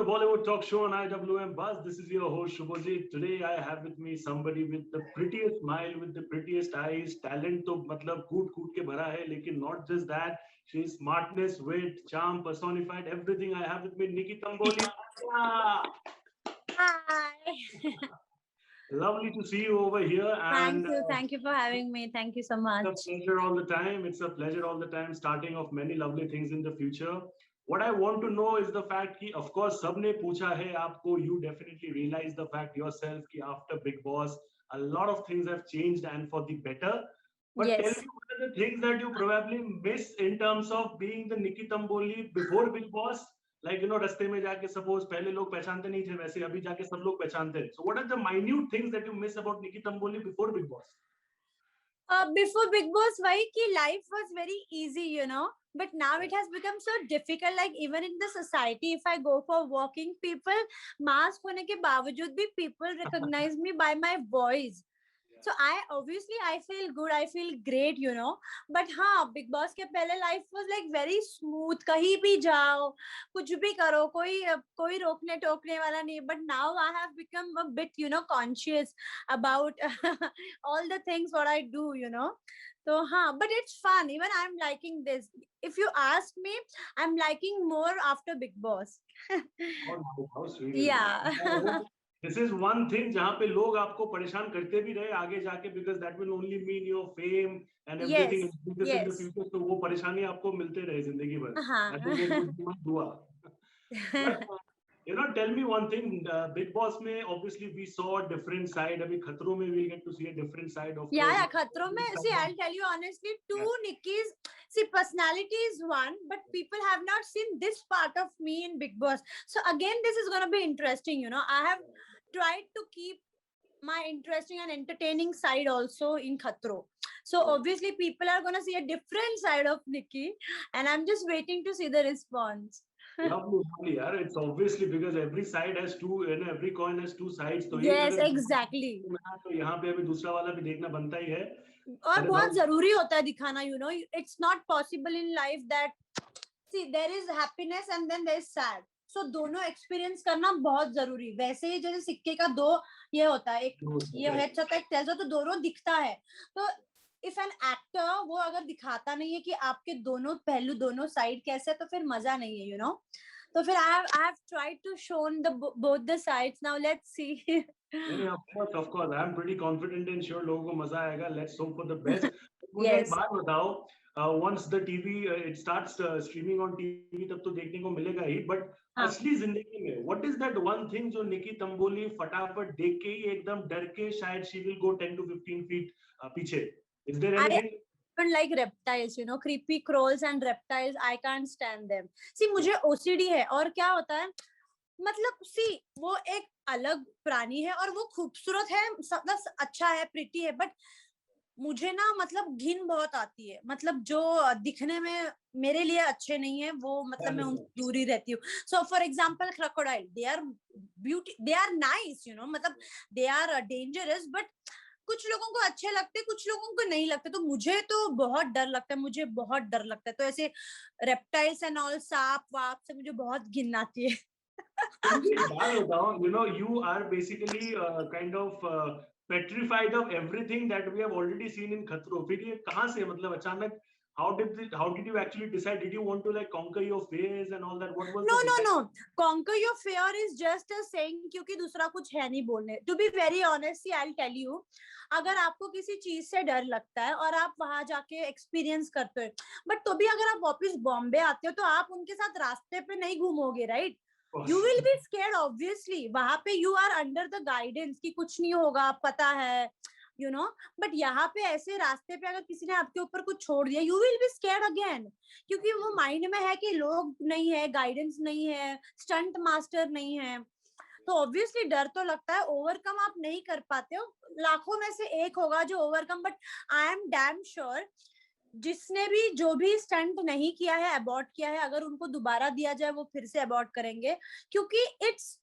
the Bollywood talk show on IWM Buzz. This is your host Shubhajit. Today I have with me somebody with the prettiest smile, with the prettiest eyes. Talent तो मतलब कूट कूट के भरा है, लेकिन not just that. She's smartness, wit, charm, personified, everything. I have with me Nikki Tamboli. Hi. Lovely to see you over here. And Thank you for having me. Thank you so much. It's a pleasure all the time. It's a pleasure all the time. Starting of many lovely things in the future. What I want to know is the fact कि of course सबने पूछा है आपको, you definitely realize the fact yourself कि after Big Boss a lot of things have changed and for the better. But Yes. tell me what are the things that you probably miss in terms of being the Nikki Tamboli before Big Boss? Like रास्ते में जाके suppose पहले लोग पहचानते नहीं थे, वैसे अभी जाके सब लोग पहचानते हैं. So what are the minute things that you miss about Nikki Tamboli before Big Boss? Before Big Boss, why ki life was very easy, but now it has become so difficult. Like even in the society, if I go for walking, people mask hone ke बावजूद भी people recognize me by my voice. So I feel good, I feel great, but हाँ, Big Boss के पहले life was like very smooth. कहीं भी जाओ, कुछ भी करो, कोई रोकने टोकने वाला नहीं. But now I have become a bit, conscious about all the things what I do, So हाँ, but it's fun. Even I'm liking this. If you ask me, I'm liking more after Big Boss. How sweet. Yeah. This is one thing जहाँ पे लोग आपको परेशान करते भी रहे आगे जाके, because that will only mean your fame and everything in the future. तो वो परेशानी आपको मिलते रहे जिंदगी भर. That is a good dua. But tell me one thing. Big Boss में obviously we saw a different side. अभी खतरों में we'll get to see a different side of. Yeah, खतरों में. See, I'll tell you honestly, Nikki's. See, personality is one, but people have not seen this part of me in Big Boss. So again, this is gonna be interesting. I have tried to keep my interesting and entertaining side also in Khatro. So obviously people are going to see a different side of Nikki, and I'm just waiting to see the response. Lovely, yaar. It's obviously because every side has two, every coin has two sides. तो yes, exactly. तो यहाँ पे अभी दूसरा वाला भी देखना बनता ही है. और बहुत जरूरी होता है दिखाना. It's not possible in life that see there is happiness and then there is sad. So दोनों एक्सपीरियंस करना बहुत जरूरी. वैसे ही जैसे सिक्के का दो ये होता है, एक ये हेड होता है, एक टेल्स होता है, तो दोनों दिखता है. तो इफ एन एक्टर वो अगर दिखाता नहीं है कि आपके दोनों पहलू, दोनों साइड कैसे है, तो फिर मजा नहीं है, तो फिर I have tried to show both the sides. Now let's see. Of course, I'm pretty confident and sure लोगों को मजा आएगा. Let's hope for the best. मुझे yes. एक बात बताओ. Once the TV it starts streaming on TV, तब तो देखने को मिलेगा ही. But असली जिंदगी में what is that one thing जो निकी तंबोली फटाफट देख के ही एकदम डर के शायद she will go 10 to 15 feet पीछे? Is there anything? I don't like reptiles, creepy crawls and reptiles. I can't stand them. See, मुझे OCD है. और क्या होता है, मतलब see, वो एक अलग प्राणी है और वो खूबसूरत है, सब अच्छा है, प्रिटी है, बट मुझे ना मतलब घिन बहुत आती है. मतलब जो दिखने में मेरे लिए अच्छे नहीं है वो, मतलब मैं उनसे दूरी रहती हूँ. So for example crocodile, they are beauty, they are nice, मतलब दे आर डेंजरस, बट कुछ लोगों को अच्छे लगते, कुछ लोगों को नहीं लगते. तो मुझे तो बहुत डर लगता है, मुझे बहुत डर लगता है. तो ऐसे रेप्टाइल्स एंड ऑल, सांप वाप से मुझे बहुत घिन आती है. You are basically kind of petrified of everything that we have already seen in Khatro. फिर ये कहाँ से, मतलब अचानक how did you actually decide? Did you want to like conquer your fears and all that? What was no, conquer your fear is just a saying, क्योंकि दूसरा कुछ है नहीं बोलने. To be very honest, I'll tell you, अगर आपको किसी चीज से डर लगता है और आप वहां जाके एक्सपीरियंस करते हो, बट तो भी अगर आप वापस बॉम्बे आते हो तो आप उनके साथ रास्ते पे नहीं घूमोगे, right? You will be scared obviously. वहां पे you are under the guidance कि कुछ नहीं होगा, पता है, बट यहाँ पे ऐसे रास्ते पे अगर किसी ने आपके ऊपर कुछ छोड़ दिया, you will be scared again, क्योंकि वो माइंड में है कि लोग नहीं है, गाइडेंस नहीं है, स्टंट मास्टर नहीं है, तो ऑब्वियसली डर तो लगता है. ओवरकम आप नहीं कर पाते हो, लाखों में से एक होगा जो overcome, but I am damn sure जिसने भी जो भी स्टंट नहीं किया है, अबॉर्ट किया है, अगर उनको दोबारा दिया जाए वो फिर से अबॉर्ट करेंगे, क्योंकि इट्स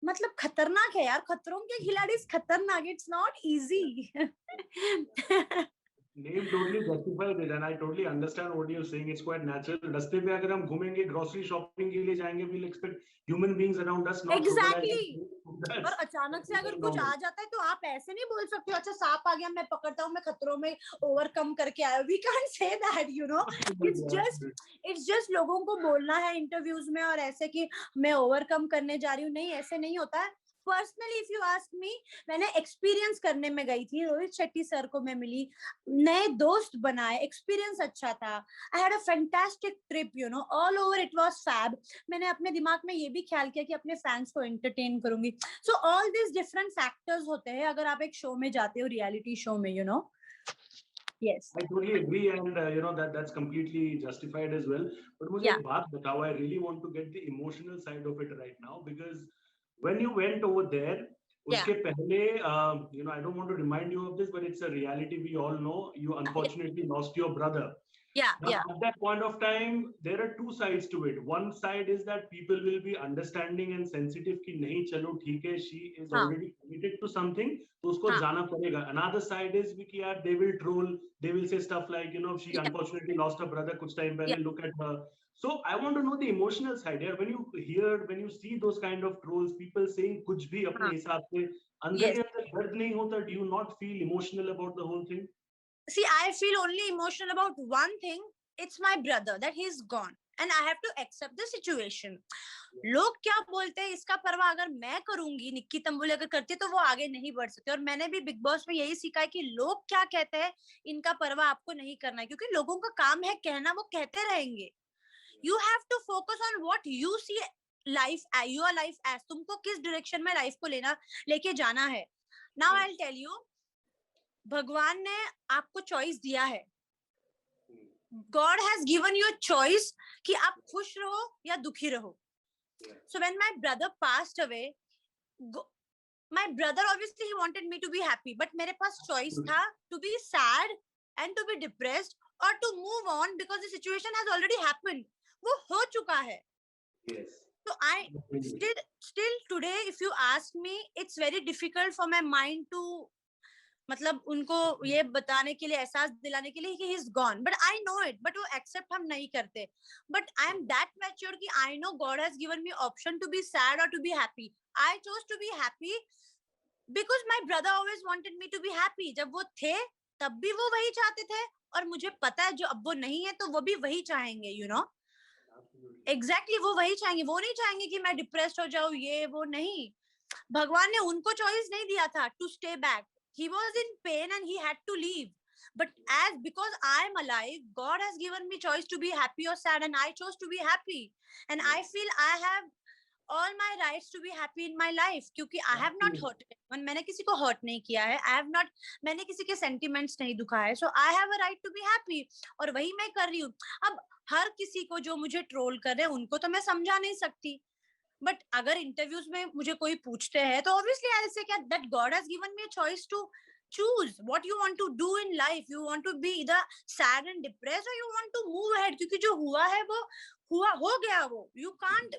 मतलब खतरनाक है यार. खतरों के खिलाड़ी खतरनाक. It's not easy. Name totally justifies it, and I totally understand what you're saying. It's quite natural. रास्ते पे अगर हम घूमेंगे, grocery shopping के लिए जाएंगे, we'll expect human beings around us, not crocodiles. Exactly. और अचानक से अगर That's कुछ normal. आ जाता है तो आप ऐसे नहीं बोल सकते हो, अच्छा सांप आ गया मैं पकड़ता हूँ, मैं खतरों में ओवरकम करके आया. We can't say that, you know. It's just लोगों को बोलना है इंटरव्यूज में और ऐसे कि मैं ओवरकम करने जा रही हूँ. नहीं, ऐसे नहीं होता है. Personally if you ask me, मैंने एक्सपीरियंस करने में गई थी, रोहित शेट्टी सर को मैं मिली, नए दोस्त बनाए, एक्सपीरियंस अच्छा था. I had a fantastic trip, you know, all over it was fab. मैंने अपने दिमाग में ये भी ख्याल किया कि अपने फैंस को एंटरटेन करूंगी. So all this different factors होते हैं अगर आप एक शो में जाते हो, रियलिटी शो में, you know. Yes. I totally agree, and you know that's completely justified as well. But मुझे Yeah. एक बात बताओ, I really want to get the emotional side of it right now, because when you went over there, उसके पहले, you know, I don't want to remind you of this, but it's a reality we all know. You unfortunately lost your brother. Now, at that point of time, there are two sides to it. One side is that people will be understanding and sensitive कि नहीं चलो ठीक है, she is already committed to something, तो उसको जाना पड़ेगा. Another side is कि यार they will troll, they will say stuff like, you know, she unfortunately lost her brother कुछ time पहले, look at her. So I want to know the emotional side here. When you see those kind of trolls, people saying कुछ भी अपने हिसाब से, अंदर के अंदर दर्द नहीं होता? Do you not feel emotional about the whole thing? See, I feel only emotional about one thing. It's my brother, that he's gone and I have to accept the situation. लोग क्या बोलते हैं इसका परवाह अगर मैं करूंगी, निक्की तंबुली अगर करती है तो वो आगे नहीं बढ़ सकते. और मैंने भी बिग बॉस में यही सीखा है कि लोग क्या कहते हैं इनका परवाह आपको नहीं करना है, क्योंकि लोगों का काम है कहना, वो कहते रहेंगे. You have to focus on what you see life, your life as. तुमको किस डायरेक्शन में लाइफ को लेके जाना है. Now I'll tell you, भगवान ने आपको चॉइस दिया है. God has given you a choice कि आप खुश रहो या दुखी रहो. So when my brother passed away, my brother obviously he wanted me to be happy, but मेरे पास choice था to be sad and to be depressed or to move on because the situation has already happened. वो हो चुका है. Yes. So I still today, if you ask me, it's very difficult for my mind to मतलब उनको ये बताने के लिए, एहसास दिलाने के लिए कि he is gone, but I know it, but वो accept हम नहीं करते. But I am that mature कि I know God has given me option to be sad or to be happy. I chose to be happy because my brother always wanted me to be happy. जब वो थे तब भी वो वही चाहते थे और मुझे पता है जो अब वो नहीं है तो वो भी वही चाहेंगे, you know. Exactly, वो वही चाहेंगे. वो नहीं चाहेंगे कि मैं डिप्रेस्ड हो जाऊं, ये वो नहीं. भगवान ने उनको चॉइस नहीं दिया था to stay back. He was in pain and he had to leave. But because I'm alive, God has given me choice to be happy or sad, and I chose to be happy. And I feel I have all my rights to be happy in my life, क्योंकि I have not hurt anyone. मैंने किसी को hurt नहीं किया है. मैंने किसी के sentiments नहीं दुखाए है. So I have a right to be happy. और वही मैं कर रही हूँ. अब हर किसी को जो मुझे ट्रोल कर रहे हैं उनको तो मैं समझा नहीं सकती. बट अगर इंटरव्यूज में मुझे कोई पूछते हैं तो ऑब्वियसली आई से क्या that God has given me a choice to choose what you want to do in life. You want to be either sad and depressed or you want to move ahead, क्योंकि जो हुआ है वो हुआ हो गया. वो you can't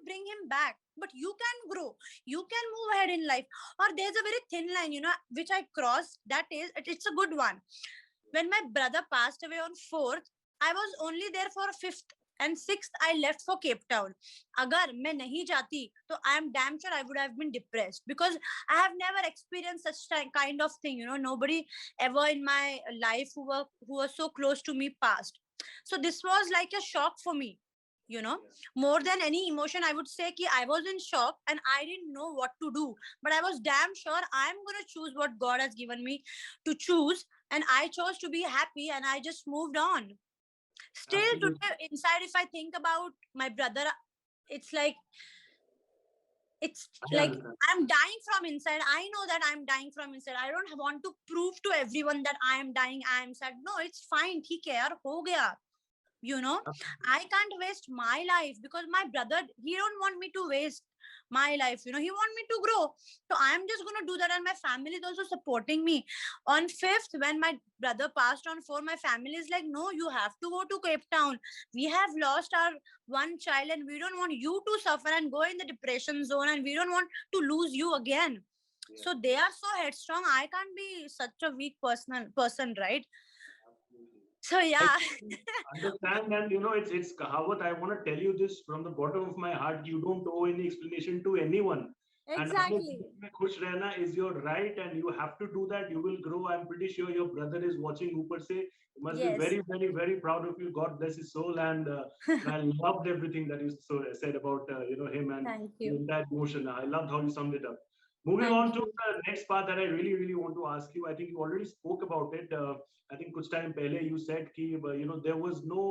bring him back, but you can grow, you can move ahead in life. Or there's a very thin line, you know, which I crossed. That is, it's a good one. When my brother passed away on 4th, I was only there for 5th and 6th I left for Cape Town. अगर मैं नहीं जाती तो I am damn sure I would have been depressed, because I have never experienced such kind of thing, you know. Nobody ever in my life who were so close to me passed. So this was like a shock for me, you know. More than any emotion, I would say कि I was in shock and I didn't know what to do, but I was damn sure I'm going to choose what God has given me to choose, and I chose to be happy and I just moved on. Still today inside, if I think about my brother, it's like I'm dying from inside. I know that I'm dying from inside. I don't want to prove to everyone that I am dying, I am sad. No, it's fine. ठीक है यार, हो गया. You know, I can't waste my life because my brother, he don't want me to waste my life, you know. He want me to grow, so I'm just going to do that, and my family is also supporting me. On 5th, when my brother passed on 4th, my family is like, no, you have to go to Cape Town. We have lost our one child and we don't want you to suffer and go in the depression zone, and we don't want to lose you again. So they are so headstrong. I can't be such a weak person, right? So I yeah. understand, and it's Kahawat. I want to tell you this from the bottom of my heart. You don't owe any explanation to anyone. And अपने Exactly. जिंदगी में खुश रहना is your right, and you have to do that. You will grow. I'm pretty sure your brother is watching ऊपर से. You must be Yes. very, very, very proud of you. God bless his soul, and I loved everything that you said about him and Thank the you. entire emotion. I loved how you summed it up. Moving on Thank to you. the next part that I really, really want to ask you. I think you already spoke about it. I think kuch time pehle you said ki there was no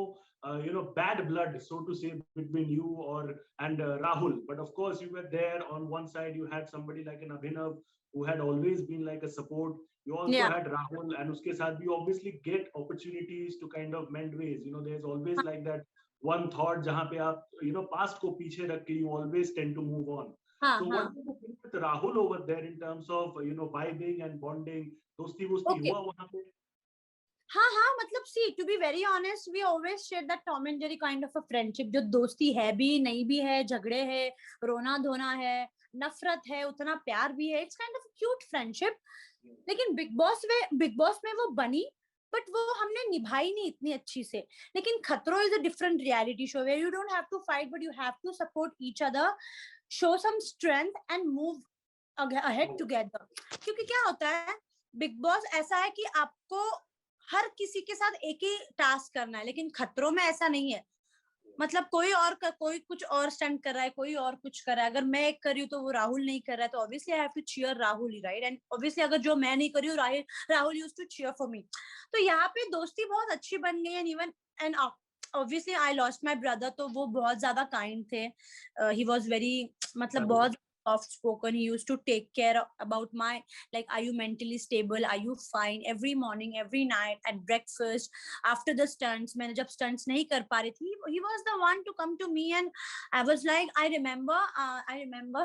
bad blood, so to say, between you or and Rahul. But of course, you were there. On one side, you had somebody like an Abhinav who had always been like a support. You also Yeah. had Rahul, and uske saath you obviously get opportunities to kind of mend ways. There's always like that one thought jahan pe aap past ko piche rakh ke you always tend to move on. हाँ So what हाँ. do you think with Rahul over there in terms of vibing and bonding? दोस्ती वोस्ती Okay. हुआ वहां पे? हाँ हाँ, मतलब see to be very honest we always share that Tom and Jerry kind of a friendship, जो दोस्ती है भी नहीं भी है, झगड़े है, रोना धोना है, नफरत है, उतना प्यार भी है, it's kind of cute friendship. लेकिन बिग बॉस में वो बनी, बट वो हमने निभाई नहीं इतनी अच्छी से. लेकिन खतरों is a different reality show where you don't have to fight but you have to support each other, show some strength and move ahead together. क्योंकि क्या होता है, बिग बॉस ऐसा है कि आपको हर किसी के साथ एक ही टास्क करना है, लेकिन खतरों में ऐसा नहीं है. मतलब कोई कुछ और स्टंट कर रहा है, कोई और कुछ कर रहा है. अगर मैं एक कर रही हूँ तो वो राहुल नहीं कर रहा है, तो obviously I have to cheer Rahul ही, राइट? एंड ऑब्वियसली अगर जो मैं नहीं कर रही हूँ, Rahul used to cheer for me. तो यहाँ पे दोस्ती बहुत अच्छी बन गई. And even and obviously I lost my brother, तो वो बहुत ज्यादा काइंड थे. ही वाज वेरी, मतलब बहुत soft spoken. He used to take care about my, like, are you mentally stable, are you fine, every morning, every night, at breakfast, after the stunts. मैंने जब stunts नहीं कर पा रही थी, he was the one to come to me. And I was like, I remember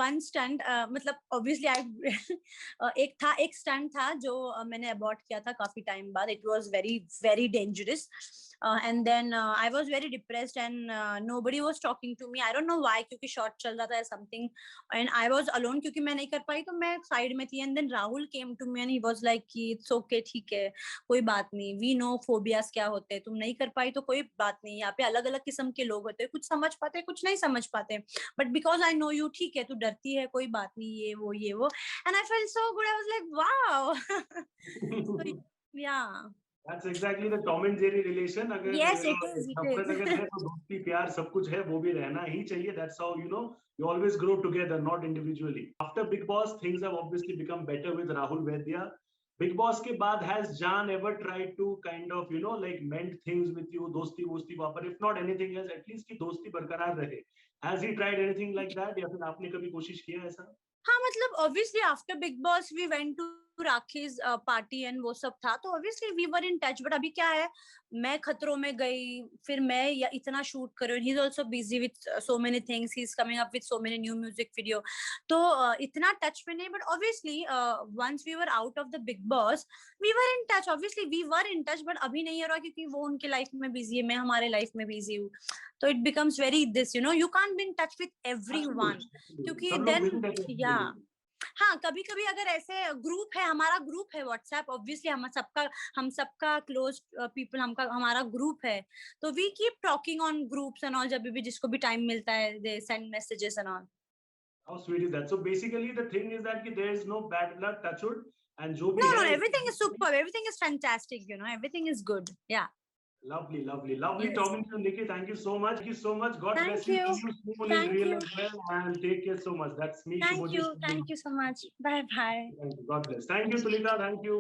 one stunt, मतलब obviously एक stunt था जो मैंने abort किया था काफी time बाद. It was very very dangerous. And then I was very depressed, and nobody was talking to me. I don't know why, क्योंकि short चल रहा था something, and I was alone क्योंकि मैं नहीं कर पाई, तो मैं side में थी. And then Rahul came to me and he was like कि it's okay, ठीक है, कोई बात नहीं, we know phobias क्या होते हैं, तुम नहीं कर पाई तो कोई बात नहीं, यहाँ पे अलग अलग किस्म के लोग होते हैं, कुछ समझ पाते हैं, कुछ नहीं समझ पाते, but because I know you, ठीक है, तू डरती है, कोई बात नहीं, ये वो. And I felt so good. I was like, wow. So, yeah. That's exactly the Tom and Jerry relation. अगर Yes, it is. नफरत अगर है तो दोस्ती प्यार सब कुछ है, वो भी रहना ही चाहिए. That's how you always grow together, not individually. After Big Boss, things have obviously become better with Rahul Vaidya. Big Boss के बाद has Jan ever tried to kind of like mend things with you, दोस्ती वोस्ती वापर, if not anything else, at least कि दोस्ती बरकरार रहे. Has he tried anything like that, या फिर आपने कभी कोशिश किया ऐसा? हाँ, मतलब obviously after Bigg Boss we went to Rakhi's party and वो सब था, तो obviously we were in touch. But अभी क्या है, मैं खतरों में गई, फिर मैं इतना शूट कर रही हूँ, he is also busy with so many things, he is coming up with so many new music video, तो इतना टच में नहीं. But obviously once we were out of the Bigg Boss we were in touch. Obviously we were in touch, but अभी नहीं हो रहा क्योंकि वो उनके लाइफ में बिजी है, मैं हमारे लाइफ में बिजी हूँ. तो it becomes very this, you can't be in touch with everyone, क्योंकि सब लोग देन मिलते हैं या हाँ, कभी कभी अगर ऐसे ग्रुप है, हमारा ग्रुप है व्हाट्सएप, ऑब्वियसली हम सबका क्लोज पीपल, हमारा ग्रुप है, तो we keep talking on groups and all. जब भी जिसको भी टाइम मिलता है, they send messages and all. How sweet is that? So basically the thing is that there is no bad blood, touch wood, and जो भी No, है, everything is superb, everything is fantastic, everything is good. Yeah. Lovely, lovely, lovely Yes. talking to you, Nikki. Thank you so much. Thank you so much. God Thank bless you. you. See you soon in Thank real you. as well. And take care so much. That's me, Thank Shubhajit. you. Thank you so much. Bye bye. Thank you. God bless. Thank you, Tulika. Thank you.